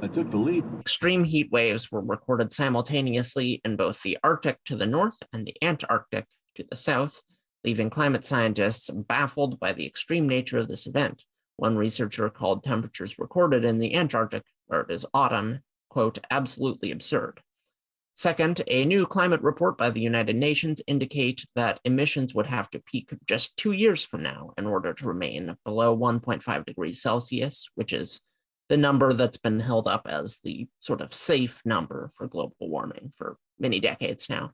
I took the lead. Extreme heat waves were recorded simultaneously in both the Arctic to the north and the Antarctic to the south, leaving climate scientists baffled by the extreme nature of this event. One researcher called temperatures recorded in the Antarctic, where it is autumn, quote, absolutely absurd. Second, a new climate report by the United Nations indicate that emissions would have to peak just 2 years from now in order to remain below 1.5 degrees Celsius, which is the number that's been held up as the sort of safe number for global warming for many decades now.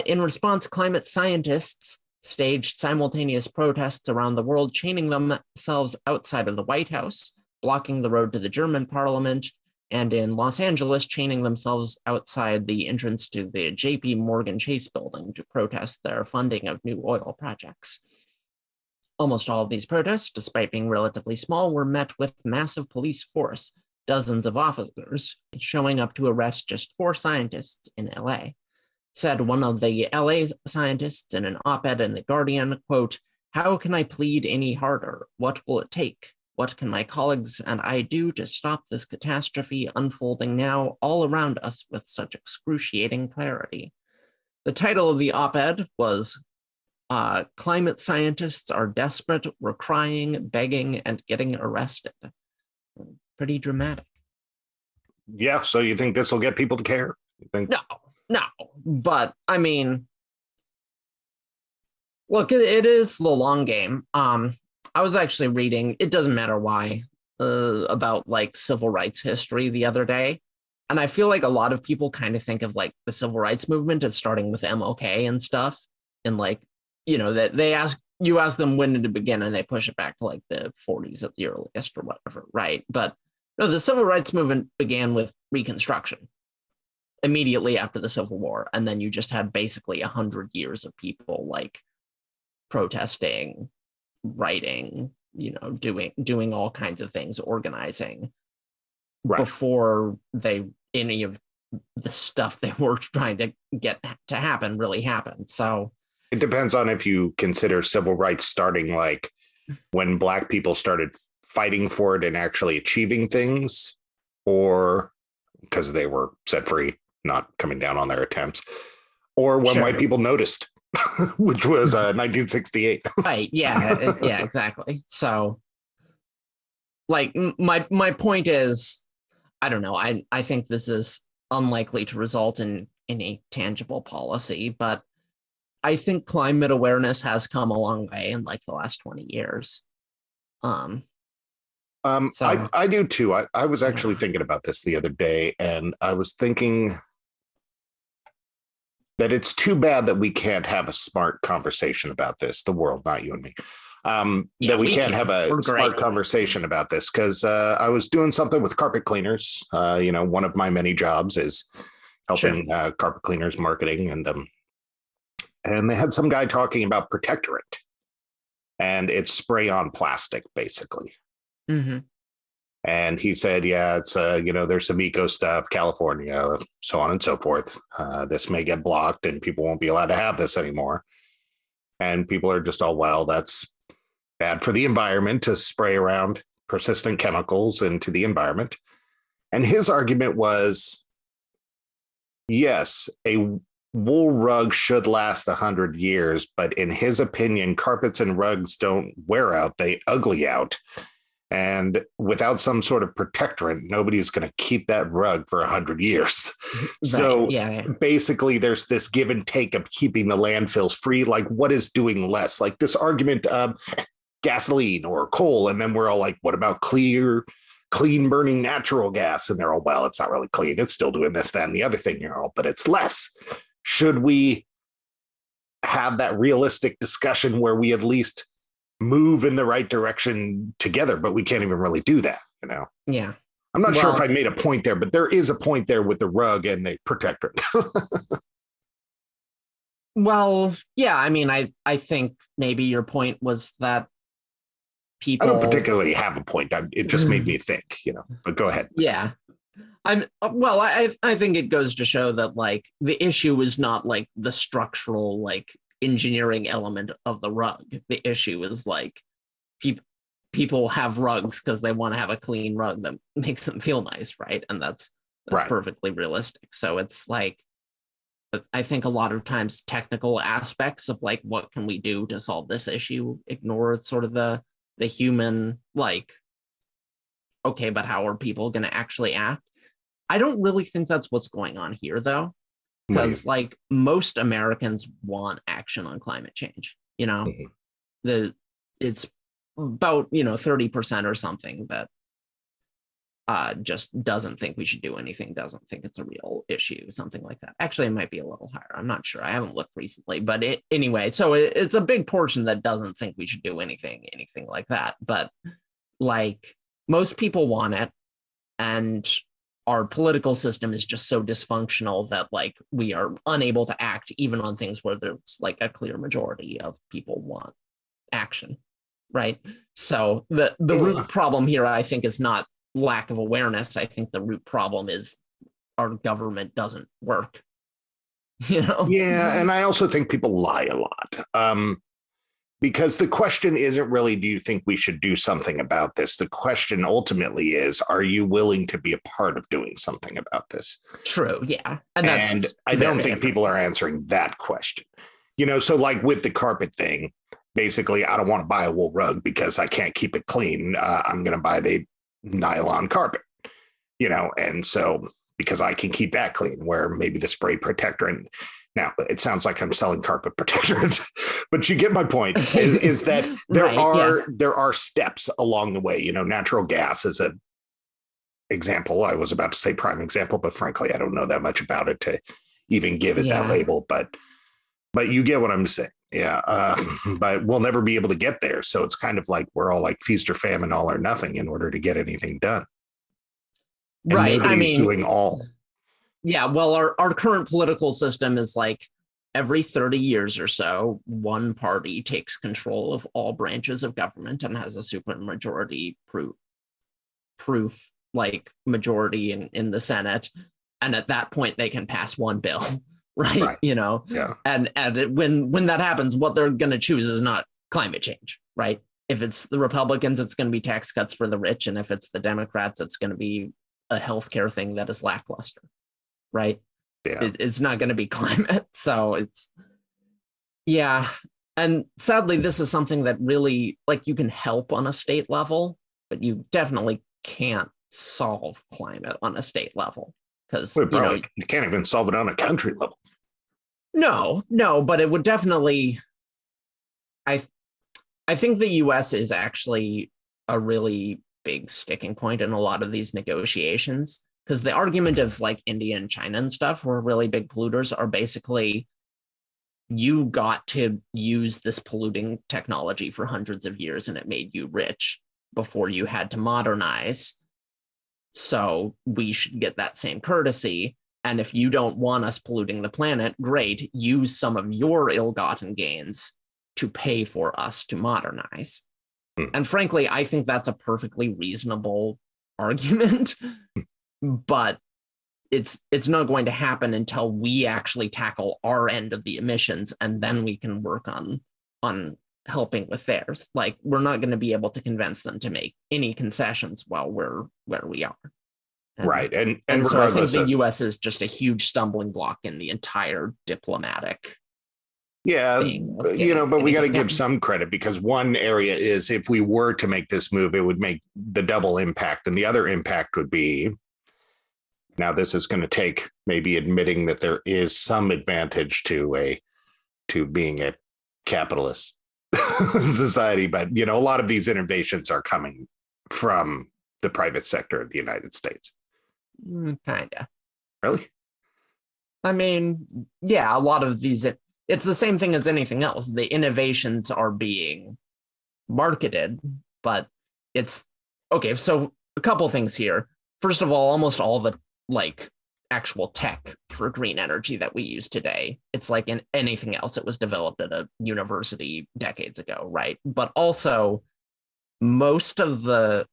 In response, climate scientists staged simultaneous protests around the world, chaining themselves outside of the White House, blocking the road to the German parliament, and in Los Angeles, chaining themselves outside the entrance to the JP Morgan Chase building to protest their funding of new oil projects. Almost all of these protests, despite being relatively small, were met with massive police force, dozens of officers showing up to arrest just 4 scientists in LA. Said one of the LA scientists in an op-ed in The Guardian, quote, "How can I plead any harder? What will it take? What can my colleagues and I do to stop this catastrophe unfolding now all around us with such excruciating clarity?" The title of the op-ed was "Climate Scientists Are Desperate, We're Crying, Begging, and Getting Arrested." Pretty dramatic. Yeah, so you think this will get people to care? You think? No, but I mean, look, it is the long game. I was actually reading, it doesn't matter why, about like civil rights history the other day. And I feel like a lot of people kind of think of like the civil rights movement as starting with MLK and stuff. And like, you know, that you ask them when did it begin and they push it back to like the 40s at the earliest or whatever, right? But no, the civil rights movement began with Reconstruction immediately after the Civil War. And then you just had basically 100 years of people like protesting, writing, you know, doing all kinds of things, organizing, right, before any of the stuff they were trying to get to happen really happened. So it depends on if you consider civil rights starting like when Black people started fighting for it and actually achieving things, or because they were set free, not coming down on their attempts, or when white people noticed, which was 1968. Right. Yeah. Yeah, exactly. So like my point is, I don't know. I think this is unlikely to result in any tangible policy, but I think climate awareness has come a long way in like the last 20 years. I do too. I was actually thinking about this the other day, and I was thinking that it's too bad that we can't have a smart conversation about this, the world, not you and me. That we can't have a smart conversation about this, because I was doing something with carpet cleaners. You know, one of my many jobs is helping carpet cleaners marketing, and they had some guy talking about protectorant, and it's spray on plastic, basically. Mm-hmm. And he said, yeah, it's, you know, there's some eco stuff, California, so on and so forth. This may get blocked and people won't be allowed to have this anymore. And people are just all, well, that's bad for the environment to spray around persistent chemicals into the environment. And his argument was, yes, a wool rug should last 100 years, but in his opinion, carpets and rugs don't wear out, they ugly out. And without some sort of protectorant, nobody's going to keep that rug for 100 years. Right. So basically, there's this give and take of keeping the landfills free. Like, what is doing less? Like this argument of gasoline or coal. And then we're all like, what about clean burning natural gas? And they're all, well, it's not really clean. It's still doing this, that, and the other thing, you know, but it's less. Should we have that realistic discussion where we at least move in the right direction together, but we can't even really do that, you know? Yeah. I'm not sure if I made a point there, but there is a point there with the rug and the protector. Well, yeah, I mean, I think maybe your point was that people... I don't particularly have a point. It just made me think, you know, but go ahead. Yeah. I think it goes to show that like the issue is not like the structural like engineering element of the rug. The issue is like people have rugs because they want to have a clean rug that makes them feel nice, right? And that's Right. perfectly realistic. So it's like, I think a lot of times technical aspects of like what can we do to solve this issue ignore sort of the human, like, okay, but how are people going to actually act? I don't really think that's what's going on here, though, What do you? because like most Americans want action on climate change. Mhm. It's about 30% or something that just doesn't think we should do anything, doesn't think it's a real issue, something like that. Actually, it might be a little higher. I'm not sure. I haven't looked recently, but anyway, so it's a big portion that doesn't think we should do anything like that. But like most people want it, and our political system is just so dysfunctional that like we are unable to act even on things where there's like a clear majority of people want action, right? So the root problem here, I think, is not lack of awareness. I think the root problem is our government doesn't work. Yeah, and I also think people lie a lot. Because the question isn't really, do you think we should do something about this? The question ultimately is, are you willing to be a part of doing something about this? True, yeah. And I don't think people are answering that question. So like with the carpet thing, basically, I don't want to buy a wool rug because I can't keep it clean. I'm going to buy the nylon carpet, and so because I can keep that clean, where maybe the spray protectorant. Now, it sounds like I'm selling carpet protectorants, but you get my point, is that there are steps along the way. Natural gas is an example. I was about to say prime example, but frankly, I don't know that much about it to even give it that label. But you get what I'm saying. Yeah. But we'll never be able to get there. So it's kind of like we're all like feast or famine, all or nothing in order to get anything done. And right. I mean, doing all. Yeah, well, our current political system is like every 30 years or so, one party takes control of all branches of government and has a supermajority proof like majority in the Senate. And at that point, they can pass one bill, right? Yeah. And when that happens, what they're going to choose is not climate change, right? If it's the Republicans, it's going to be tax cuts for the rich. And if it's the Democrats, it's going to be a healthcare thing that is lackluster. Right? Yeah. It's not going to be climate. So and sadly, this is something that really, like, you can help on a state level, but you definitely can't solve climate on a state level because you can't even solve it on a country level. No, but it would definitely. I think the U.S. is actually a really big sticking point in a lot of these negotiations. Because the argument of like India and China and stuff, who are really big polluters, are basically you got to use this polluting technology for hundreds of years and it made you rich before you had to modernize. So we should get that same courtesy. And if you don't want us polluting the planet, great, use some of your ill-gotten gains to pay for us to modernize. And frankly, I think that's a perfectly reasonable argument. But it's not going to happen until we actually tackle our end of the emissions, and then we can work on helping with theirs. Like, we're not going to be able to convince them to make any concessions while we're where we are. Right. And so I think the US is just a huge stumbling block in the entire diplomatic thing. But we got to give some credit, because one area is, if we were to make this move, it would make the double impact. And the other impact would be, now this is going to take maybe admitting that there is some advantage to being a capitalist society. But, a lot of these innovations are coming from the private sector of the United States. Kind of. Really? I mean, yeah, a lot of these, it's the same thing as anything else. The innovations are being marketed, but it's okay. So a couple things here. First of all, almost all the like actual tech for green energy that we use today, it's like in anything else, it was developed at a university decades ago, right? But also most of the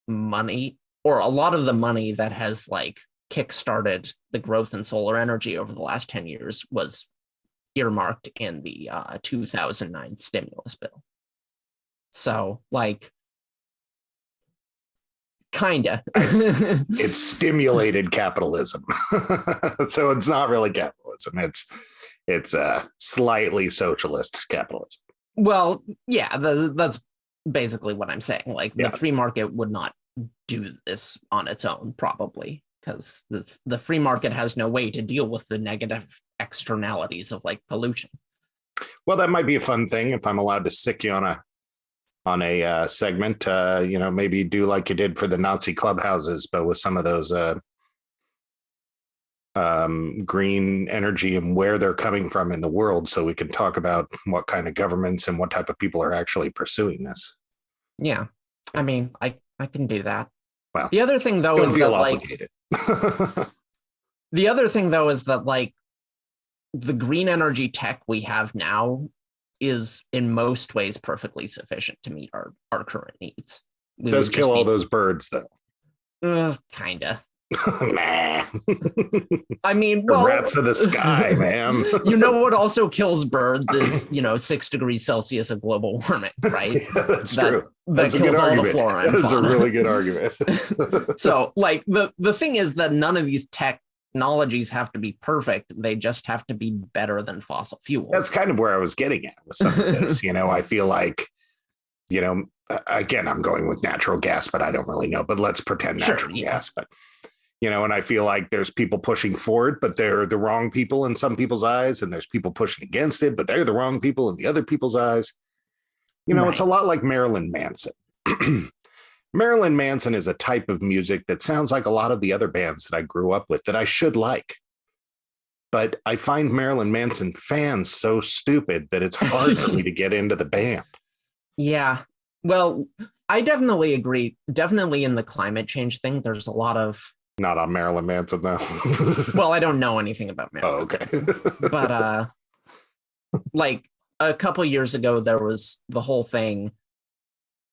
money, or a lot of the money that has like kickstarted the growth in solar energy over the last 10 years was earmarked in the 2009 stimulus bill. So like Kinda. It's stimulated capitalism. So it's not really capitalism. It's a slightly socialist capitalism. Well, yeah, that's basically what I'm saying. Like Yeah. the free market would not do this on its own, probably, because the free market has no way to deal with the negative externalities of like pollution. Well, that might be a fun thing if I'm allowed to sick you on a segment. Maybe do like you did for the Nazi clubhouses, but with some of those green energy and where they're coming from in the world, so we can talk about what kind of governments and what type of people are actually pursuing this. Yeah, I mean, I can do that. Well, the other thing though is that obligated. the other thing though is that like the green energy tech we have now is in most ways perfectly sufficient to meet our current needs. Does kill all those birds though. Kinda. Nah. I mean, well, rats of the sky, man. You know what also kills birds is 6 degrees Celsius of global warming, right? Yeah, that's true. That kills all the flora and fauna. That's a really good argument. So, like the thing is that none of these technologies have to be perfect; they just have to be better than fossil fuels. That's kind of where I was getting at with some of this. I feel like, again, I'm going with natural gas, but I don't really know. But let's pretend natural gas. But and I feel like there's people pushing for it, but they're the wrong people in some people's eyes, and there's people pushing against it, but they're the wrong people in the other people's eyes. Right. It's a lot like Marilyn Manson. Marilyn Manson is a type of music that sounds like a lot of the other bands that I grew up with that I should like. But I find Marilyn Manson fans so stupid that it's hard for me to get into the band. Yeah. Well, I definitely agree. Definitely in the climate change thing, there's a lot of... Not on Marilyn Manson, though. Well, I don't know anything about Marilyn. Oh, okay. Manson, but like a couple years ago, there was the whole thing.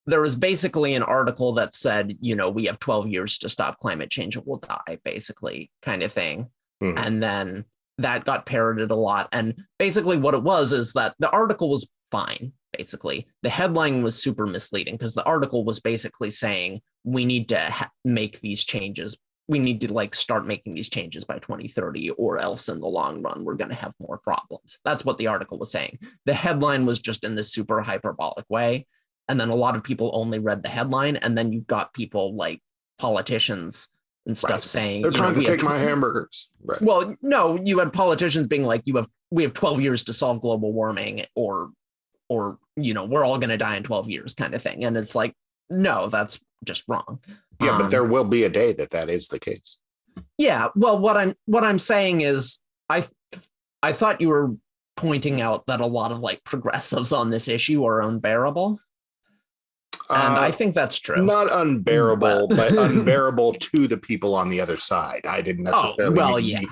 There was basically an article that said, we have 12 years to stop climate change or we'll die, basically, kind of thing. Mm-hmm. And then that got parroted a lot. And basically what it was is that the article was fine, basically. The headline was super misleading because the article was basically saying we need to make these changes. We need to start making these changes by 2030, or else in the long run, we're going to have more problems. That's what the article was saying. The headline was just in this super hyperbolic way. And then a lot of people only read the headline. And then you've got people like politicians and stuff saying, they're trying to take my hamburgers. Right. Well, no, you had politicians being like, we have 12 years to solve global warming, or we're all going to die in 12 years kind of thing. And it's like, no, that's just wrong. Yeah, but there will be a day that is the case. Yeah, well, what I'm saying is, I thought you were pointing out that a lot of progressives on this issue are unbearable, and I think that's true. Not unbearable, but unbearable to the people on the other side. I didn't necessarily. Oh, well, yeah,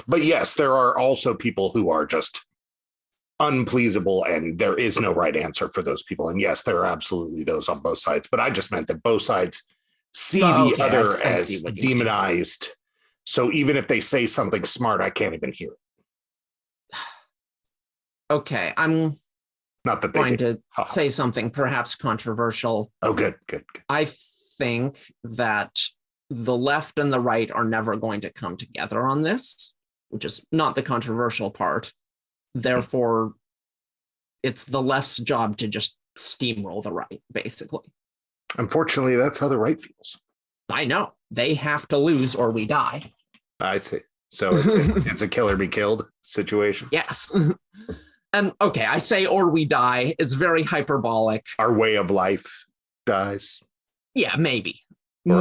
but yes, there are also people who are just unpleasable, and there is no right answer for those people. And yes, there are absolutely those on both sides. But I just meant that both sides see the other as demonized. So even if they say something smart, I can't even hear it. Okay, I'm not that going to say something perhaps controversial. Oh, good. I think that the left and the right are never going to come together on this, which is not the controversial part. Therefore, it's the left's job to just steamroll the right, basically. Unfortunately, that's how the right feels. I know. They have to lose or we die. I see. So it's a kill or be killed situation? Yes. And okay, I say or we die. It's very hyperbolic. Our way of life dies. Yeah, maybe. The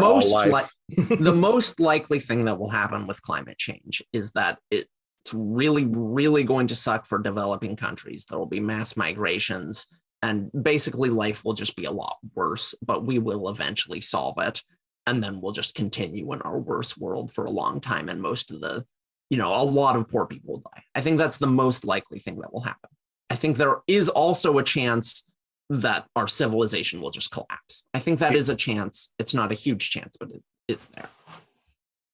most likely thing that will happen with climate change is that it's really, really going to suck for developing countries. There will be mass migrations, and basically life will just be a lot worse, but we will eventually solve it. And then we'll just continue in our worst world for a long time. And most of a lot of poor people will die. I think that's the most likely thing that will happen. I think there is also a chance that our civilization will just collapse. I think that is a chance. It's not a huge chance, but it is there.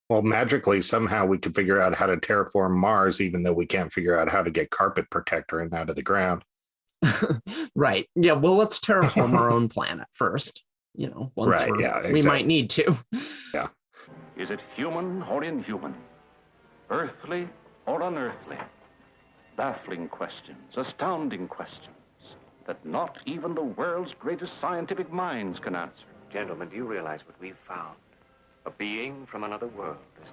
Well, magically, somehow we could figure out how to terraform Mars, even though we can't figure out how to get carpet protector in out of the ground. Right. Yeah. Well, let's terraform our own planet first. once Right, yeah, we might exactly. need to. Yeah. Is it human or inhuman? Earthly or unearthly? Baffling questions, astounding questions that not even the world's greatest scientific minds can answer. Gentlemen, do you realize what we've found? A being from another world, as